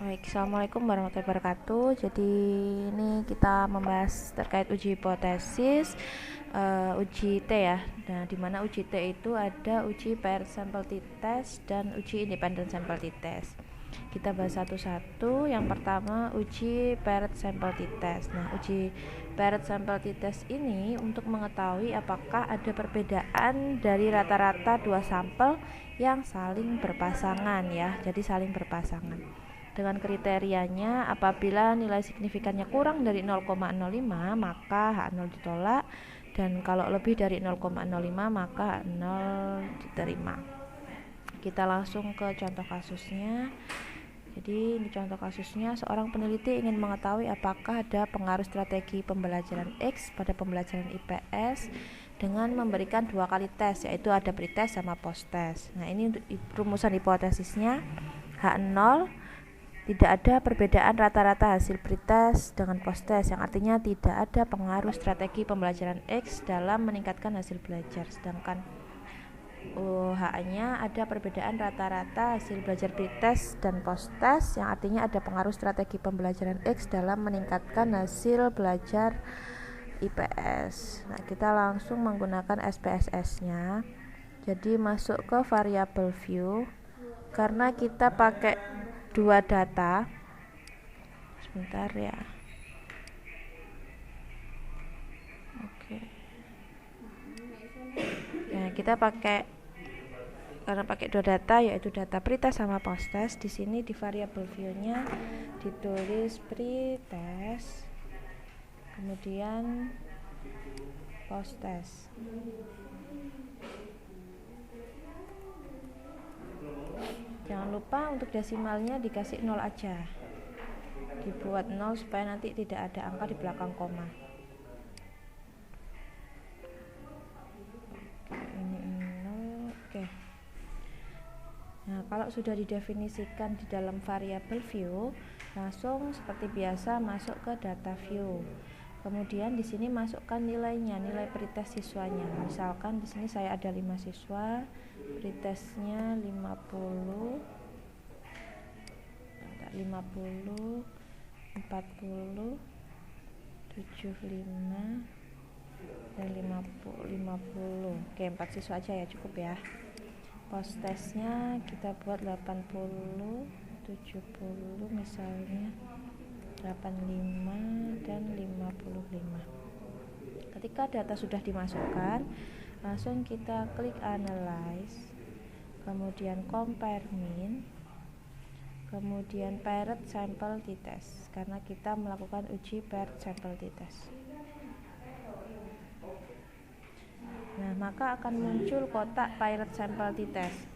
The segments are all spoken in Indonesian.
Baik, assalamualaikum warahmatullahi wabarakatuh. Jadi ini kita membahas terkait uji hipotesis, uji T ya. Nah, di mana uji T itu ada uji paired sampel t-test dan uji independent sampel t-test. Kita bahas satu-satu. Yang pertama uji paired sampel t-test. Nah, uji paired sampel t-test ini untuk mengetahui apakah ada perbedaan dari rata-rata dua sampel yang saling berpasangan ya. Jadi saling berpasangan. Dengan kriterianya, apabila nilai signifikannya kurang dari 0,05 maka H0 ditolak, dan kalau lebih dari 0,05 maka H0 diterima. Kita langsung ke contoh kasusnya. Jadi ini contoh kasusnya, seorang peneliti ingin mengetahui apakah ada pengaruh strategi pembelajaran X pada pembelajaran IPS dengan memberikan dua kali tes, yaitu ada pretest sama posttest. Nah, ini rumusan hipotesisnya. H0, tidak ada perbedaan rata-rata hasil pretest dengan posttest, yang artinya tidak ada pengaruh strategi pembelajaran X dalam meningkatkan hasil belajar. Sedangkan H-nya ada perbedaan rata-rata hasil belajar pretest dan posttest, yang artinya ada pengaruh strategi pembelajaran X dalam meningkatkan hasil belajar IPS. Nah, kita langsung menggunakan SPSS-nya. Jadi masuk ke variable view. Karena kita pakai dua data, sebentar ya. Oke. Nah, kita karena pakai dua data, yaitu data pretest sama posttest. Di sini di variable view-nya ditulis pretest, kemudian posttest. Jangan lupa untuk desimalnya dikasih 0 aja, dibuat 0 supaya nanti tidak ada angka di belakang koma. Ini 0. Oke. Nah, kalau sudah didefinisikan di dalam variable view, langsung seperti biasa masuk ke data view. Kemudian di sini masukkan nilainya, nilai pretest siswanya. Misalkan di sini saya ada 5 siswa, pretestnya 50, 40, 75 dan 50. Oke, 4 siswa aja ya, cukup ya. Posttestnya kita buat 80, 70 misalnya, 85 dan 55. Ketika data sudah dimasukkan, langsung kita klik analyze, kemudian compare mean, kemudian paired sample t-test, karena kita melakukan uji paired sample t-test. Nah, maka akan muncul kotak paired sample t-test.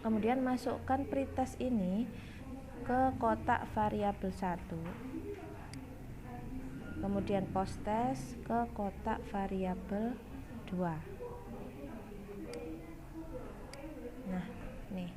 Kemudian masukkan pretest ini ke kotak variabel 1, kemudian posttest ke kotak variabel 2. Nah, nih.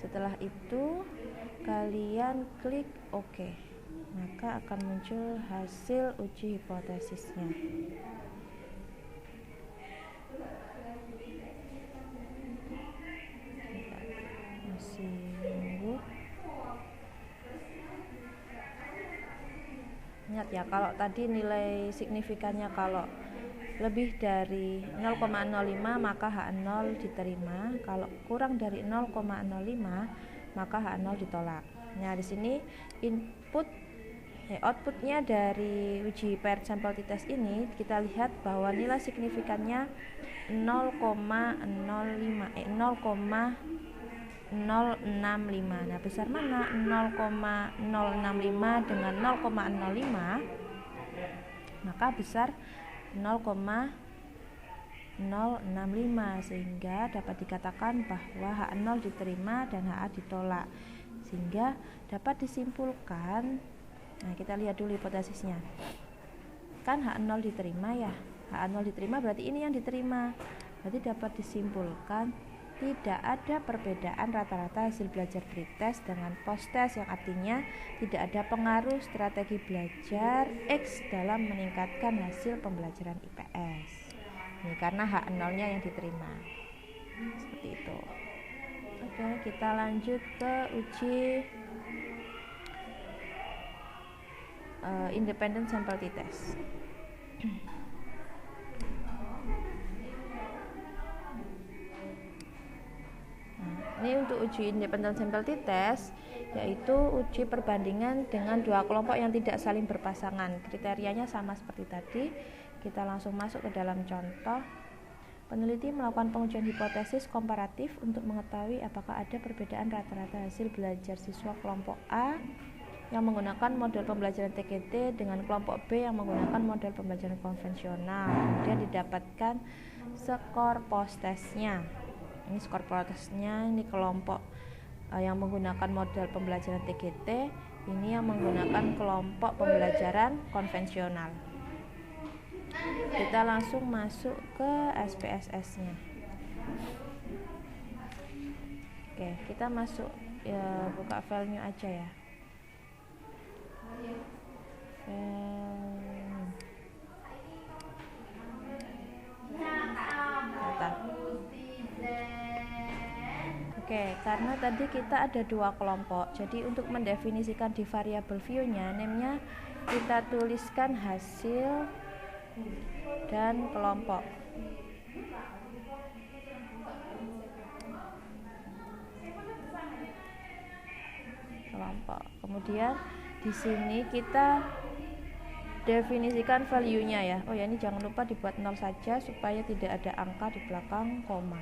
Setelah itu kalian klik OK. Maka akan muncul hasil uji hipotesisnya. Masih nunggu. Ingat ya, kalau tadi nilai signifikannya kalau lebih dari 0,05 maka H0 diterima, kalau kurang dari 0,05 maka H0 ditolak. Nah, di sini outputnya dari uji paired sample t-test ini kita lihat bahwa nilai signifikannya 0,065. Nah, besar mana 0,065 dengan 0,05? Maka besar 0,065, sehingga dapat dikatakan bahwa H0 diterima dan HA ditolak. Sehingga dapat disimpulkan, nah kita lihat dulu hipotesisnya. Kan H0 diterima ya. H0 diterima berarti ini yang diterima. Berarti dapat disimpulkan tidak ada perbedaan rata-rata hasil belajar pretest dengan posttest, yang artinya tidak ada pengaruh strategi belajar X dalam meningkatkan hasil pembelajaran IPS. Ini karena H0-nya yang diterima. Seperti itu. Oke, kita lanjut ke uji independent sample t-test. Ini untuk uji independent sample t-test, yaitu uji perbandingan dengan dua kelompok yang tidak saling berpasangan. Kriterianya sama seperti tadi. Kita langsung masuk ke dalam contoh. Peneliti melakukan pengujian hipotesis komparatif untuk mengetahui apakah ada perbedaan rata-rata hasil belajar siswa kelompok A yang menggunakan model pembelajaran TGT dengan kelompok B yang menggunakan model pembelajaran konvensional. Kemudian didapatkan skor post-testnya. Ini skor post-testnya, ini kelompok yang menggunakan model pembelajaran TGT, ini yang menggunakan kelompok pembelajaran konvensional. Kita langsung masuk ke SPSS-nya. Oke, kita masuk ya, buka filenya aja ya. Data. Oke, karena tadi kita ada dua kelompok, jadi untuk mendefinisikan di variabel view-nya, name-nya kita tuliskan hasil dan kelompok. Kemudian di sini kita definisikan value-nya ya. Oh ya, ini jangan lupa dibuat 0 saja supaya tidak ada angka di belakang koma.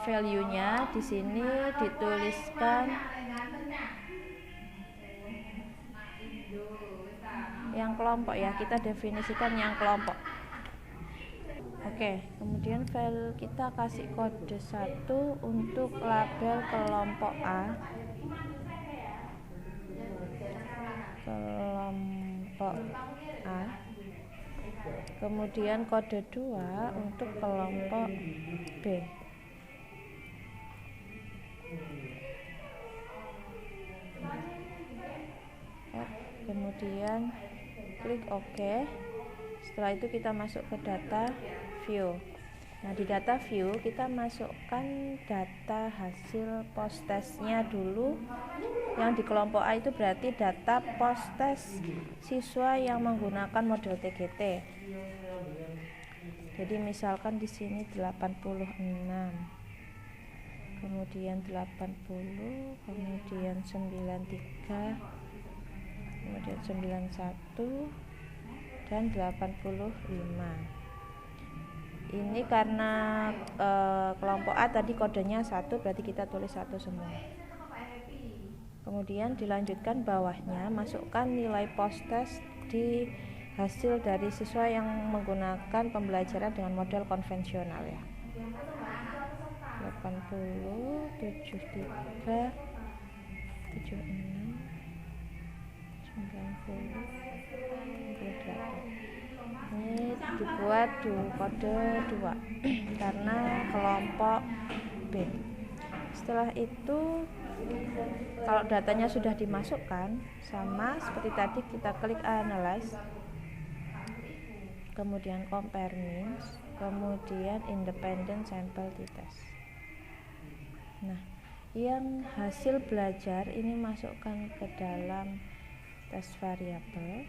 Value-nya di sini dituliskan yang kelompok ya, kita definisikan yang kelompok. Oke, kemudian file kita kasih kode 1 untuk label kelompok A. Kelompok A. Kemudian kode 2 untuk kelompok B. Kemudian klik OK. Setelah itu kita masuk ke data view. Nah, di data view kita masukkan data hasil post testnya dulu. Yang di kelompok A itu berarti data post test siswa yang menggunakan model TGT. Jadi misalkan di sini 86, kemudian 80, kemudian 93, kemudian 91 dan 85. Ini karena kelompok A tadi kodenya 1, berarti kita tulis 1 semua. Kemudian dilanjutkan bawahnya, masukkan nilai post test di hasil dari siswa yang menggunakan pembelajaran dengan model konvensional ya. 80, 73, 76, 90, 98. Ini dibuat kode 2 karena kelompok B. Setelah itu kalau datanya sudah dimasukkan, sama seperti tadi kita klik analyze, kemudian compare means, kemudian independent sample t-test. Nah, yang hasil belajar ini masukkan ke dalam test variabel.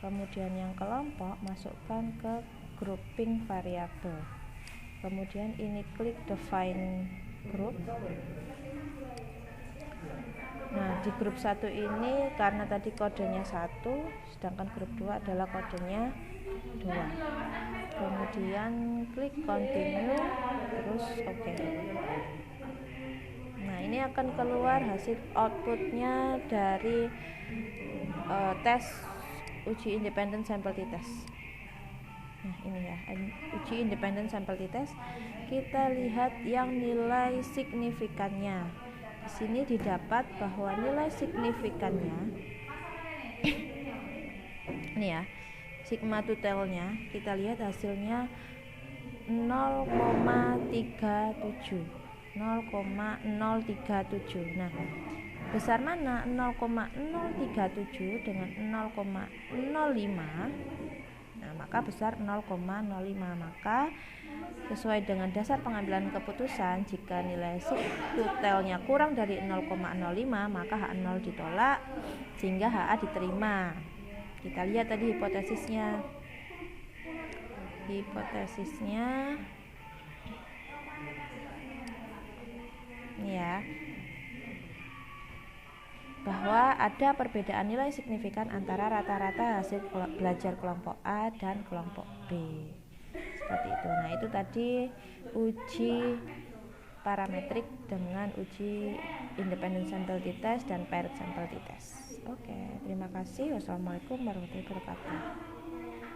Kemudian yang kelompok masukkan ke grouping variabel. Kemudian ini klik define group. Nah, di grup 1 ini karena tadi kodenya 1, sedangkan grup 2 adalah kodenya 2. Kemudian klik continue, terus OK. Nah, ini akan keluar hasil outputnya dari tes uji independent sample t-test. Nah, ini ya, uji independent sample t-test. Kita lihat yang nilai signifikannya. Di sini didapat bahwa nilai signifikannya ini ya, sigma totalnya kita lihat hasilnya 0,37. 0,037. Nah, besar mana 0,037 dengan 0,05? Nah, maka besar 0,05. Maka Sesuai dengan dasar pengambilan keputusan, jika nilai subtotalnya kurang dari 0,05 maka H0 ditolak sehingga HA diterima. Kita lihat tadi hipotesisnya. Ini ya, bahwa ada perbedaan nilai signifikan antara rata-rata hasil belajar kelompok A dan kelompok B. Seperti itu. Nah, itu tadi uji parametrik dengan uji independent sample t-test dan paired sample t-test. Oke, terima kasih. Wassalamualaikum warahmatullahi wabarakatuh.